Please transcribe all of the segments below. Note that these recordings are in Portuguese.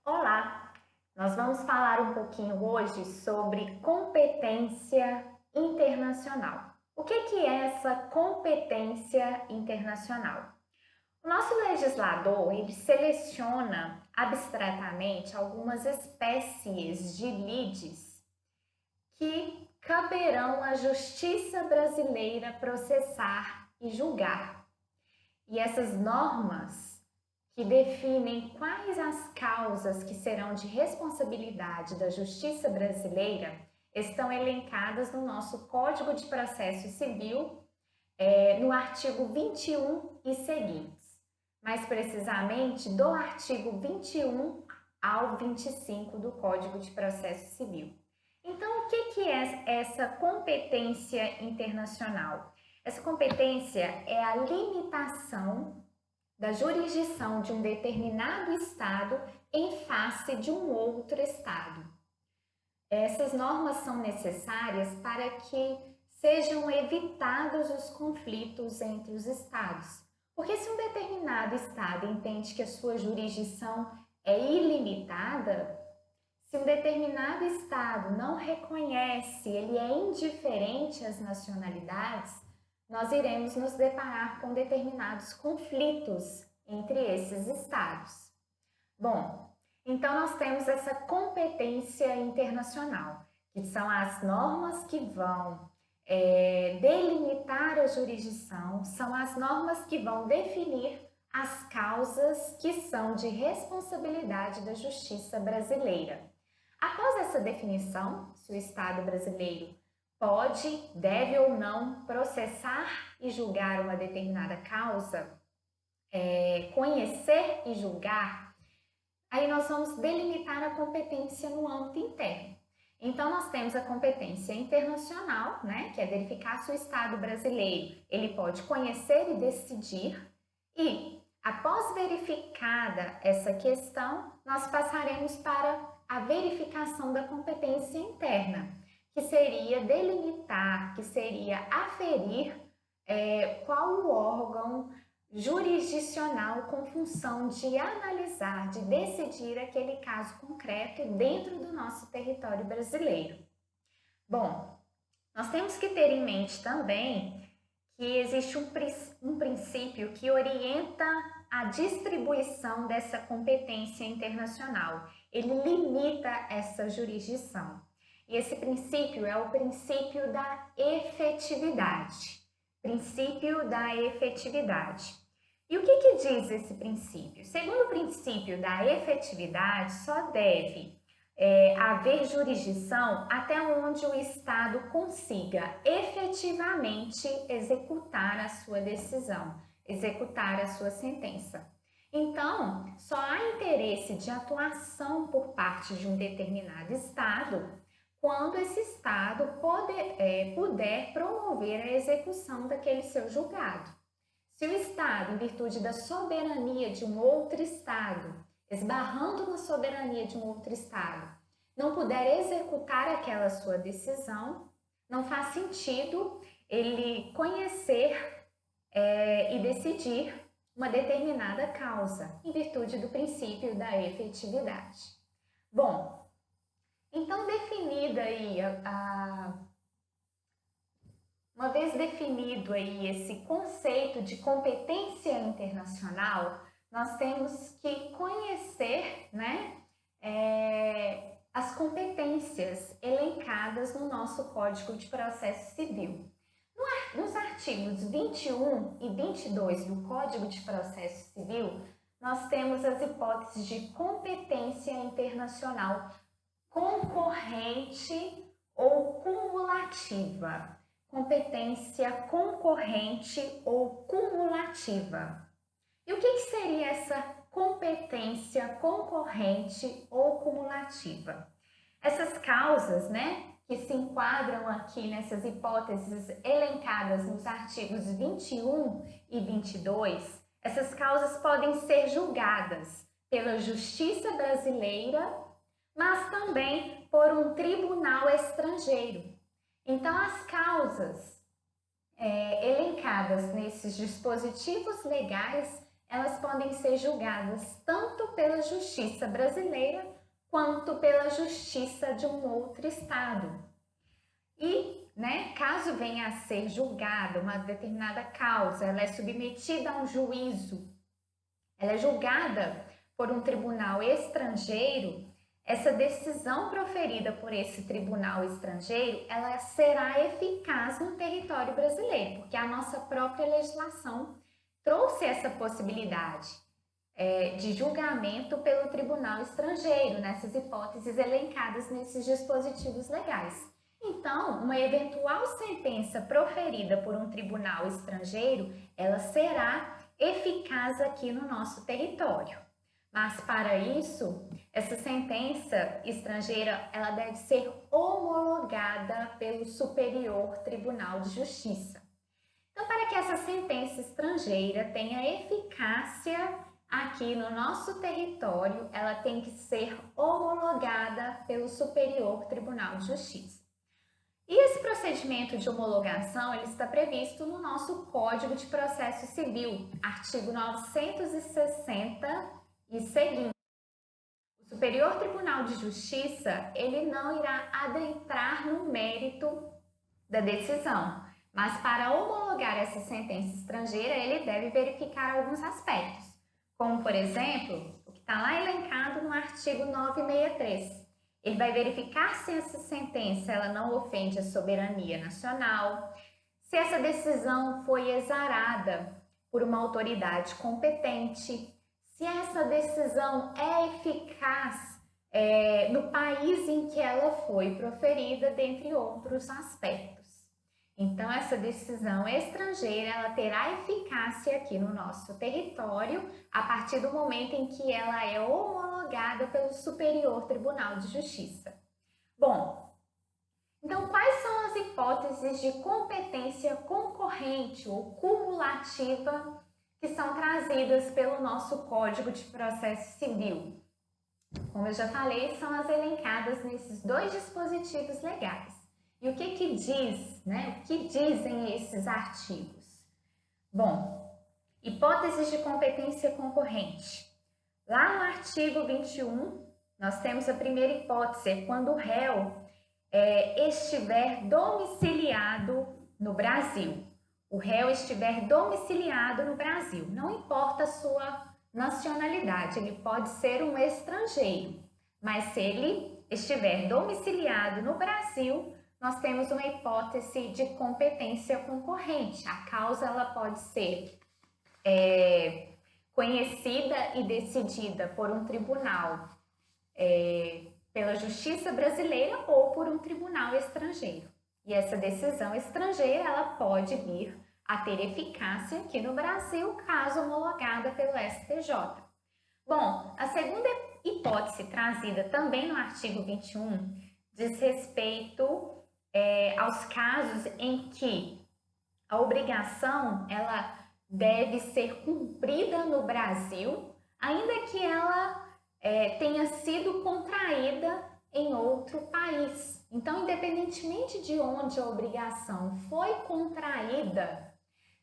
Olá! Nós vamos falar um pouquinho hoje sobre competência internacional. O que é essa competência internacional? O nosso legislador, ele seleciona abstratamente algumas espécies de lides que caberão à justiça brasileira processar e julgar. E essas normas que definem quais as causas que serão de responsabilidade da Justiça brasileira estão elencadas no nosso Código de Processo Civil, no artigo 21 e seguintes. Mais precisamente, do artigo 21 ao 25 do Código de Processo Civil. Então, o que é essa competência internacional? Essa competência é a limitação da jurisdição de um determinado Estado em face de um outro Estado. Essas normas são necessárias para que sejam evitados os conflitos entre os Estados. Porque se um determinado Estado entende que a sua jurisdição é ilimitada, se um determinado Estado não reconhece, ele é indiferente às nacionalidades, nós iremos nos deparar com determinados conflitos entre esses estados. Bom, então nós temos essa competência internacional, que são as normas que vão delimitar a jurisdição, são as normas que vão definir as causas que são de responsabilidade da justiça brasileira. Após essa definição, se o Estado brasileiro pode, deve ou não processar e julgar uma determinada causa, conhecer e julgar, aí nós vamos delimitar a competência no âmbito interno. Então, nós temos a competência internacional, né, que é verificar se o Estado brasileiro ele pode conhecer e decidir, e após verificada essa questão, nós passaremos para a verificação da competência interna, que seria delimitar, que seria aferir qual o órgão jurisdicional com função de analisar, de decidir aquele caso concreto dentro do nosso território brasileiro. Bom, nós temos que ter em mente também que existe um princípio que orienta a distribuição dessa competência internacional. Ele limita essa jurisdição. E esse princípio é o princípio da efetividade. Princípio da efetividade. E o que diz esse princípio? Segundo o princípio da efetividade, só deve haver jurisdição até onde o Estado consiga efetivamente executar a sua decisão, executar a sua sentença. Então, só há interesse de atuação por parte de um determinado Estado quando esse Estado puder promover a execução daquele seu julgado. Se o Estado, em virtude da soberania de um outro Estado, esbarrando na soberania de um outro Estado, não puder executar aquela sua decisão, não faz sentido ele conhecer e decidir uma determinada causa, em virtude do princípio da efetividade. Bom, então definida aí uma vez definido aí esse conceito de competência internacional, nós temos que conhecer, né, as competências elencadas no nosso Código de Processo Civil. Nos artigos 21 e 22 do Código de Processo Civil, nós temos as hipóteses de competência internacional concorrente ou cumulativa. Competência concorrente ou cumulativa. E o que seria essa competência concorrente ou cumulativa? Essas causas, né, que se enquadram aqui nessas hipóteses elencadas nos artigos 21 e 22, essas causas podem ser julgadas pela Justiça brasileira, mas também por um tribunal estrangeiro. Então, as causas elencadas nesses dispositivos legais, elas podem ser julgadas tanto pela justiça brasileira quanto pela justiça de um outro estado. E, caso venha a ser julgada uma determinada causa, ela é submetida a um juízo, ela é julgada por um tribunal estrangeiro, essa decisão proferida por esse tribunal estrangeiro, ela será eficaz no território brasileiro, porque a nossa própria legislação trouxe essa possibilidade de julgamento pelo tribunal estrangeiro, nessas hipóteses elencadas nesses dispositivos legais. Então, uma eventual sentença proferida por um tribunal estrangeiro, ela será eficaz aqui no nosso território. Mas para isso, essa sentença estrangeira, ela deve ser homologada pelo Superior Tribunal de Justiça. Então, para que essa sentença estrangeira tenha eficácia aqui no nosso território, ela tem que ser homologada pelo Superior Tribunal de Justiça. E esse procedimento de homologação, ele está previsto no nosso Código de Processo Civil, artigo 960 e seguinte. O Superior Tribunal de Justiça, ele não irá adentrar no mérito da decisão, mas para homologar essa sentença estrangeira, ele deve verificar alguns aspectos, como, por exemplo, o que está lá elencado no artigo 963. Ele vai verificar se essa sentença ela não ofende a soberania nacional, se essa decisão foi exarada por uma autoridade competente, se essa decisão é eficaz no país em que ela foi proferida, dentre outros aspectos. Então, essa decisão estrangeira, ela terá eficácia aqui no nosso território a partir do momento em que ela é homologada pelo Superior Tribunal de Justiça. Bom, então quais são as hipóteses de competência concorrente ou cumulativa que são trazidas pelo nosso Código de Processo Civil? Como eu já falei, são as elencadas nesses dois dispositivos legais. E o que diz, O que dizem esses artigos? Bom, hipóteses de competência concorrente. Lá no artigo 21, nós temos a primeira hipótese, quando o réu estiver domiciliado no Brasil. O réu estiver domiciliado no Brasil, não importa a sua nacionalidade, ele pode ser um estrangeiro, mas se ele estiver domiciliado no Brasil, nós temos uma hipótese de competência concorrente. A causa ela pode ser conhecida e decidida por um tribunal, pela justiça brasileira ou por um tribunal estrangeiro. E essa decisão estrangeira ela pode vir a ter eficácia aqui no Brasil, caso homologada pelo STJ. Bom, a segunda hipótese trazida também no artigo 21 diz respeito aos casos em que a obrigação ela deve ser cumprida no Brasil, ainda que ela tenha sido contraída em outro país. Então, independentemente de onde a obrigação foi contraída,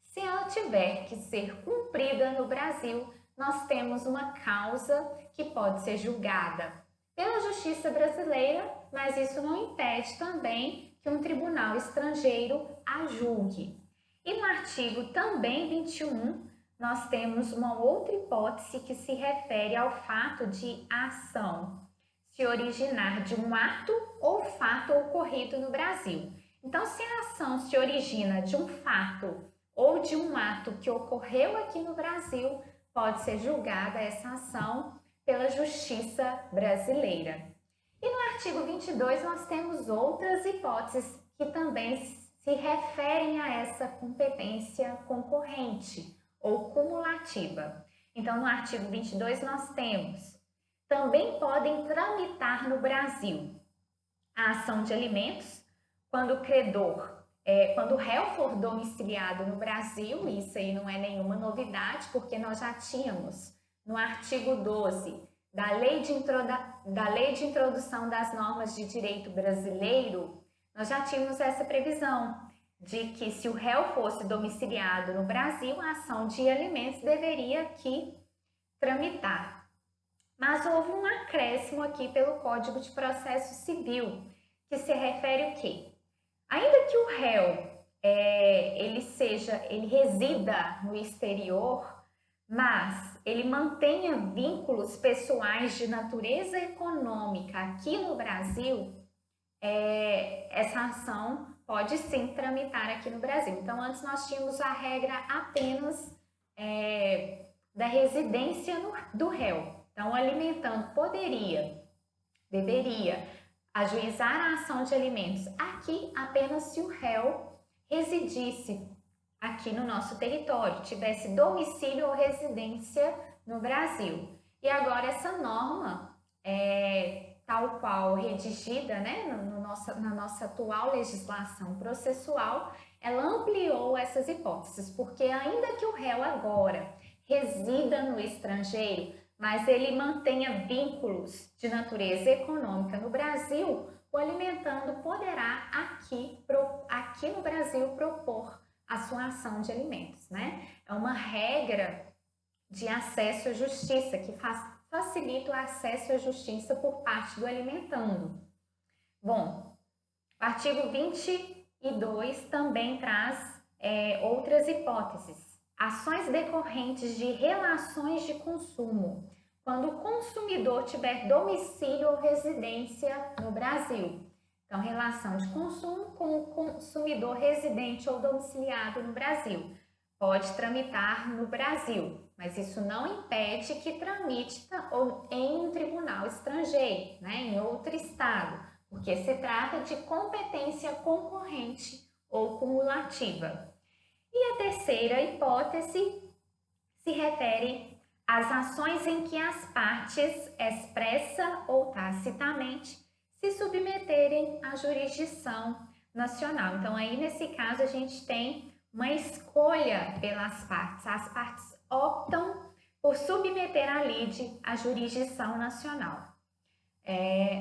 se ela tiver que ser cumprida no Brasil, nós temos uma causa que pode ser julgada pela justiça brasileira, mas isso não impede também que um tribunal estrangeiro a julgue. E no artigo também 21, nós temos uma outra hipótese que se refere ao fato de a ação se originar de um ato ou fato ocorrido no Brasil. Então, se a ação se origina de um fato ou de um ato que ocorreu aqui no Brasil, pode ser julgada essa ação pela justiça brasileira. E no artigo 22 nós temos outras hipóteses que também se referem a essa competência concorrente ou cumulativa. Então, no artigo 22 nós temos: também podem tramitar no Brasil a ação de alimentos quando o credor, quando o réu for domiciliado no Brasil. Isso aí não é nenhuma novidade, porque nós já tínhamos no artigo 12 da Lei de Introdução das Normas de Direito Brasileiro, nós já tínhamos essa previsão de que se o réu fosse domiciliado no Brasil, a ação de alimentos deveria aqui tramitar. Mas houve um acréscimo aqui pelo Código de Processo Civil, que se refere ao quê? Ainda que o réu ele resida no exterior, mas ele mantenha vínculos pessoais de natureza econômica aqui no Brasil, essa ação pode sim tramitar aqui no Brasil. Então, antes nós tínhamos a regra apenas da residência do réu. Então, o alimentando deveria ajuizar a ação de alimentos aqui apenas se o réu residisse aqui no nosso território, tivesse domicílio ou residência no Brasil. E agora essa norma, tal qual redigida, né, na nossa atual legislação processual, ela ampliou essas hipóteses, porque ainda que o réu agora resida no estrangeiro, mas ele mantenha vínculos de natureza econômica no Brasil, o alimentando poderá aqui no Brasil propor a sua ação de alimentos, né? É uma regra de acesso à justiça que facilita o acesso à justiça por parte do alimentando. Bom, o artigo 22 também traz outras hipóteses. Ações decorrentes de relações de consumo, quando o consumidor tiver domicílio ou residência no Brasil. Então, relação de consumo com o consumidor residente ou domiciliado no Brasil. Pode tramitar no Brasil, mas isso não impede que tramite em um tribunal estrangeiro, né, em outro estado, porque se trata de competência concorrente ou cumulativa. E a terceira hipótese se refere às ações em que as partes, expressa ou tacitamente, se submeterem à jurisdição nacional. Então, aí nesse caso, a gente tem uma escolha pelas partes. As partes optam por submeter a lide à jurisdição nacional.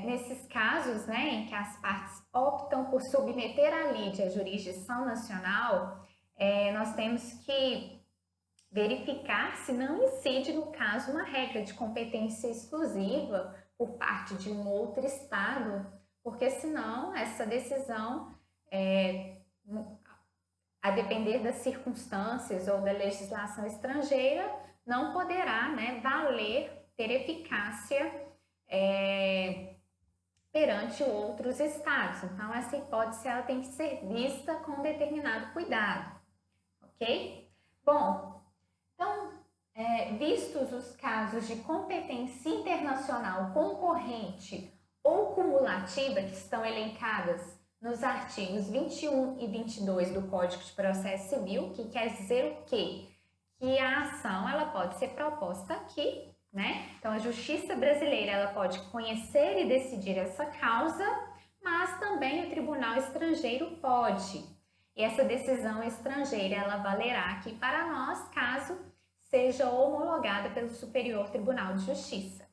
Nesses casos, né, em que as partes optam por submeter a lide à jurisdição nacional, nós temos que verificar se não incide, no caso, uma regra de competência exclusiva por parte de um outro estado, porque senão essa decisão, a depender das circunstâncias ou da legislação estrangeira, não poderá, né, valer, ter eficácia perante outros estados. Então, essa hipótese ela tem que ser vista com determinado cuidado, ok? Bom, então, vistos os casos de competência internacional concorrente ou cumulativa que estão elencadas nos artigos 21 e 22 do Código de Processo Civil, que quer dizer o quê? Que a ação ela pode ser proposta aqui, né? Então, a Justiça brasileira ela pode conhecer e decidir essa causa, mas também o Tribunal Estrangeiro pode. E essa decisão estrangeira ela valerá aqui para nós caso seja homologada pelo Superior Tribunal de Justiça,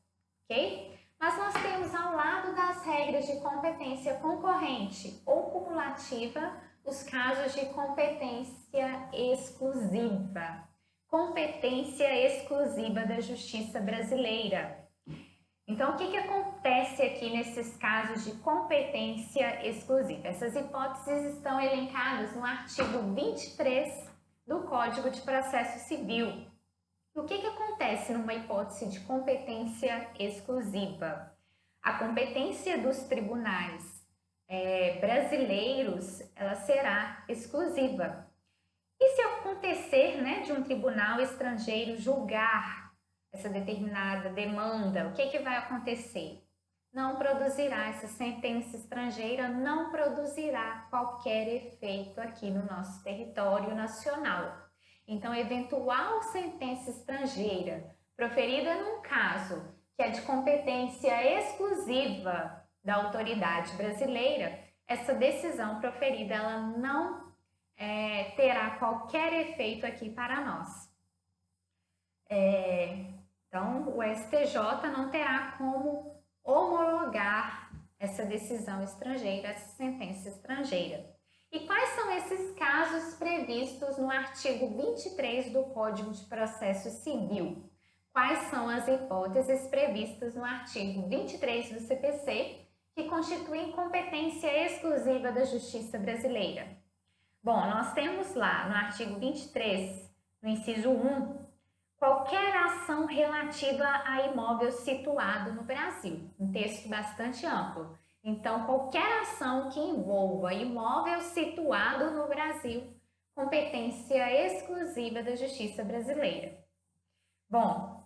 ok? Mas nós temos ao lado das regras de competência concorrente ou cumulativa os casos de competência exclusiva. Competência exclusiva da Justiça brasileira. Então, o que acontece aqui nesses casos de competência exclusiva? Essas hipóteses estão elencadas no artigo 23 do Código de Processo Civil. O que acontece numa hipótese de competência exclusiva? A competência dos tribunais brasileiros ela será exclusiva. E se acontecer, né, de um tribunal estrangeiro julgar essa determinada demanda, o que vai acontecer? Não produzirá, essa sentença estrangeira não produzirá qualquer efeito aqui no nosso território nacional. Então, eventual sentença estrangeira proferida num caso que é de competência exclusiva da autoridade brasileira, essa decisão proferida ela não terá qualquer efeito aqui para nós. Então, o STJ não terá como homologar essa decisão estrangeira, essa sentença estrangeira. E quais são esses casos previstos no artigo 23 do Código de Processo Civil? Quais são as hipóteses previstas no artigo 23 do CPC que constituem competência exclusiva da Justiça brasileira? Bom, nós temos lá no artigo 23, no inciso 1, qualquer ação relativa a imóvel situado no Brasil. Um texto bastante amplo. Então, qualquer ação que envolva imóvel situado no Brasil, competência exclusiva da Justiça brasileira. Bom,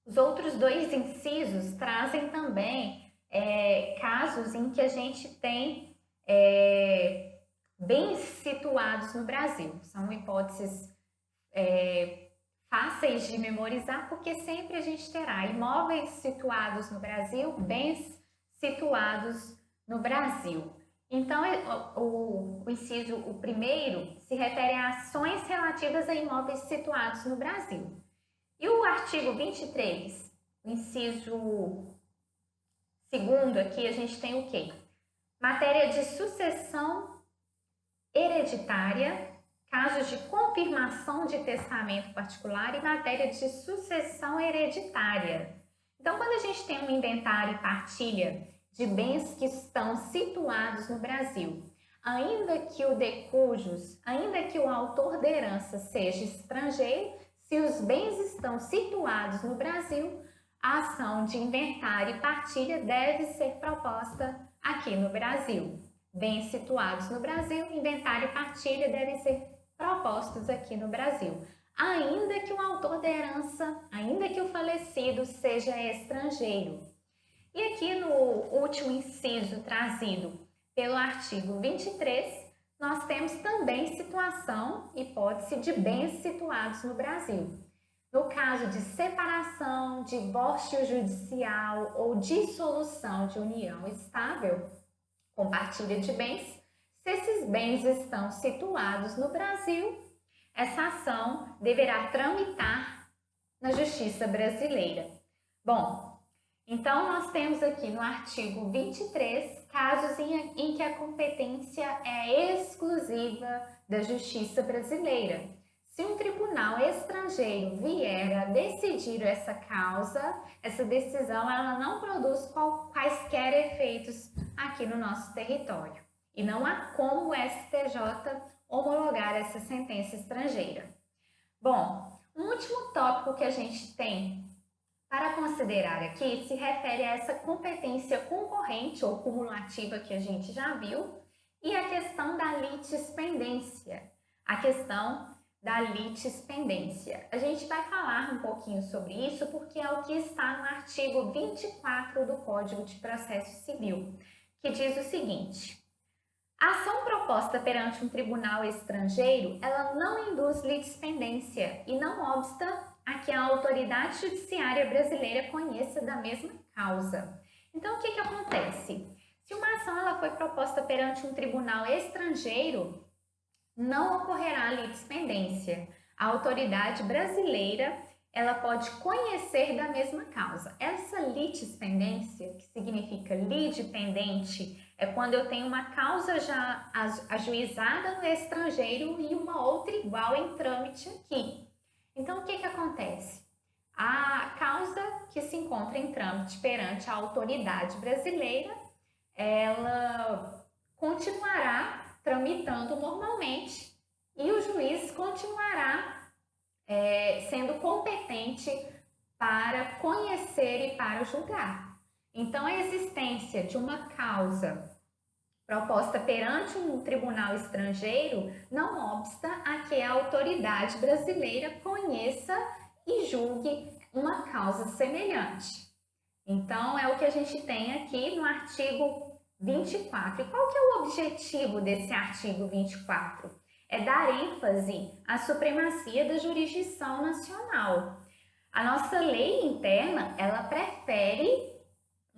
os outros dois incisos trazem também casos em que a gente tem bens situados no Brasil. São hipóteses fáceis de memorizar, porque sempre a gente terá imóveis situados no Brasil, bens situados no Brasil. Então, o inciso, o primeiro, se refere a ações relativas a imóveis situados no Brasil. E o artigo 23, o inciso segundo aqui, a gente tem o quê? Matéria de sucessão hereditária, casos de confirmação de testamento particular e matéria de sucessão hereditária. Então, quando a gente tem um inventário e partilha de bens que estão situados no Brasil, ainda que o de cujos, ainda que o autor da herança seja estrangeiro, se os bens estão situados no Brasil, a ação de inventário e partilha deve ser proposta aqui no Brasil. Bens situados no Brasil, inventário e partilha devem ser propostos aqui no Brasil, ainda que o autor da herança, ainda que o falecido seja estrangeiro. E aqui no último inciso trazido pelo artigo 23, nós temos também situação, hipótese de bens situados no Brasil. No caso de separação, divórcio judicial ou dissolução de união estável, com partilha de bens, se esses bens estão situados no Brasil, essa ação deverá tramitar na Justiça brasileira. Bom, então nós temos aqui no artigo 23 casos em que a competência é exclusiva da Justiça brasileira. Se um tribunal estrangeiro vier a decidir essa causa, essa decisão ela não produz quaisquer efeitos aqui no nosso território. E não há como o STJ homologar essa sentença estrangeira. Bom, um último tópico que a gente tem para considerar aqui se refere a essa competência concorrente ou cumulativa que a gente já viu e a questão da litispendência. A questão da litispendência. A gente vai falar um pouquinho sobre isso porque é o que está no artigo 24 do Código de Processo Civil, que diz o seguinte: a ação proposta perante um tribunal estrangeiro, ela não induz litispendência e não obsta a que a autoridade judiciária brasileira conheça da mesma causa. Então, o que acontece? Se uma ação ela foi proposta perante um tribunal estrangeiro, não ocorrerá litispendência. A autoridade brasileira ela pode conhecer da mesma causa. Essa litispendência, que significa lide pendente, é quando eu tenho uma causa já ajuizada no estrangeiro e uma outra igual em trâmite aqui. Então, o que acontece? A causa que se encontra em trâmite perante a autoridade brasileira, ela continuará tramitando normalmente e o juiz continuará sendo competente para conhecer e para julgar. Então, a existência de uma causa proposta perante um tribunal estrangeiro não obsta a que a autoridade brasileira conheça e julgue uma causa semelhante. Então, é o que a gente tem aqui no artigo 24. E qual que é o objetivo desse artigo 24? É dar ênfase à supremacia da jurisdição nacional. A nossa lei interna, ela prefere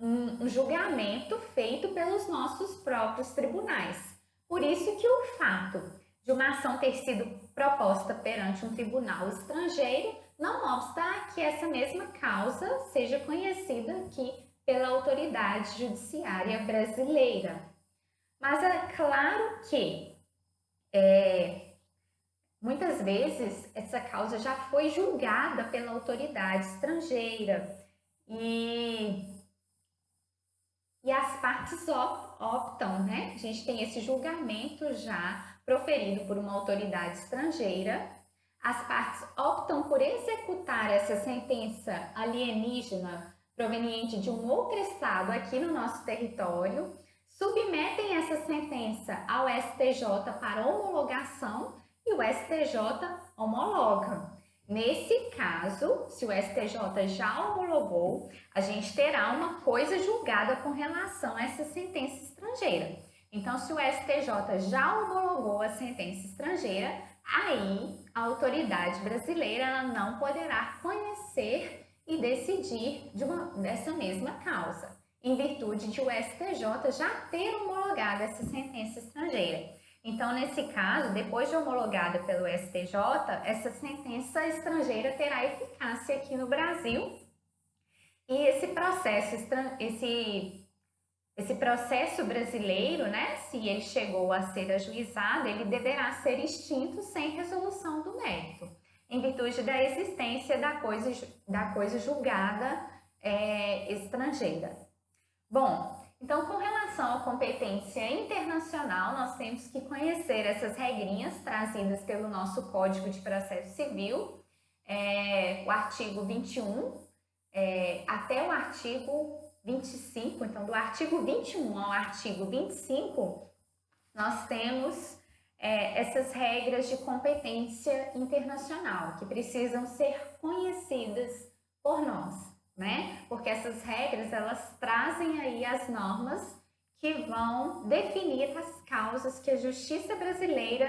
um julgamento feito pelos nossos próprios tribunais. Por isso que o fato de uma ação ter sido proposta perante um tribunal estrangeiro não obsta a que essa mesma causa seja conhecida aqui pela autoridade judiciária brasileira. Mas é claro que Muitas vezes essa causa já foi julgada pela autoridade estrangeira e as partes optam, né? A gente tem esse julgamento já proferido por uma autoridade estrangeira. As partes optam por executar essa sentença alienígena proveniente de um outro estado aqui no nosso território, submetem essa sentença ao STJ para homologação e o STJ homologa. Nesse caso, se o STJ já homologou, a gente terá uma coisa julgada com relação a essa sentença estrangeira. Então, se o STJ já homologou a sentença estrangeira, aí a autoridade brasileira ela não poderá conhecer e decidir dessa mesma causa, em virtude de o STJ já ter homologado essa sentença estrangeira. Então, nesse caso, depois de homologada pelo STJ, essa sentença estrangeira terá eficácia aqui no Brasil e esse processo brasileiro, né, se ele chegou a ser ajuizado, ele deverá ser extinto sem resolução do mérito, em virtude da existência da coisa julgada estrangeira. Bom, então, com relação à competência internacional, nós temos que conhecer essas regrinhas trazidas pelo nosso Código de Processo Civil, o artigo 21 até o artigo 25. Então, do artigo 21 ao artigo 25, nós temos essas regras de competência internacional que precisam ser conhecidas por nós, né? Porque essas regras, elas trazem aí as normas que vão definir as causas que a justiça brasileira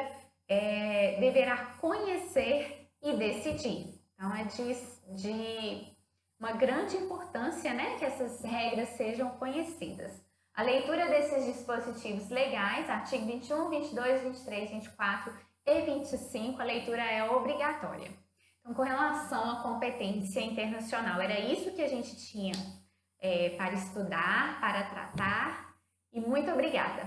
deverá conhecer e decidir. Então, é de uma grande importância, né, que essas regras sejam conhecidas. A leitura desses dispositivos legais, artigo 21, 22, 23, 24 e 25, a leitura é obrigatória. Então, com relação à competência internacional, era isso que a gente tinha para estudar, para tratar, e muito obrigada!